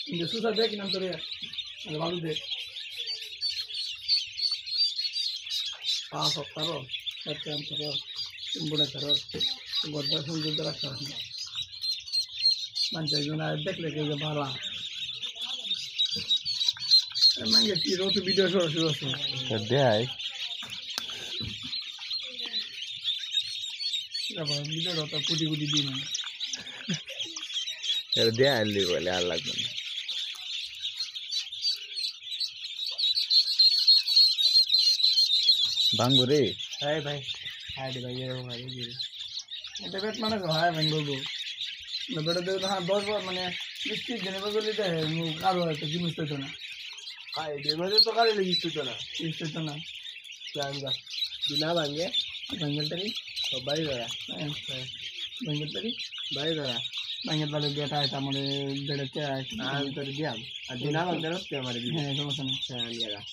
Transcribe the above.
কিন্তু সুসা দেখ নাম তোরে ভালো দে পাঁচ সপ্তাহ একটা অন্তর বুড়া তার গদ্দা সুন্দর রাখতে হবে মানুষজন দেখলে কে ভালো মানে কি রোজ ভিডিও সরাসরি আছে দেয় ভিডিও তো কুটি কুটি দিন দেয় আনলি বলে আর লাগবে না ভাঙবো রে হ্যাঁ ভাই হ্যাঁ ভাই এরকম ভাই এটা বেট মানে হয় ভাঙবো বেটা দেখো হ্যাঁ 10 বার মানে মিষ্টি জেনে বলে দেয় কারো একটা জিনিস পেতো না খাই বেমানে তো কারে লেগিস তো না জিনিস পেতো না জানগা বিনা ভাঙে ভাঙ্গেলটারি সবাই ধরা ভাঙ্গেলটারি বাড়ি ধরা ভাঙ্গেল বালে বেটা এটা মানে বেড়েতে আমি তোর দিয়াম আর বিনা ভাঙতে আমার হ্যাঁ সমস্যা নেই হ্যাঁ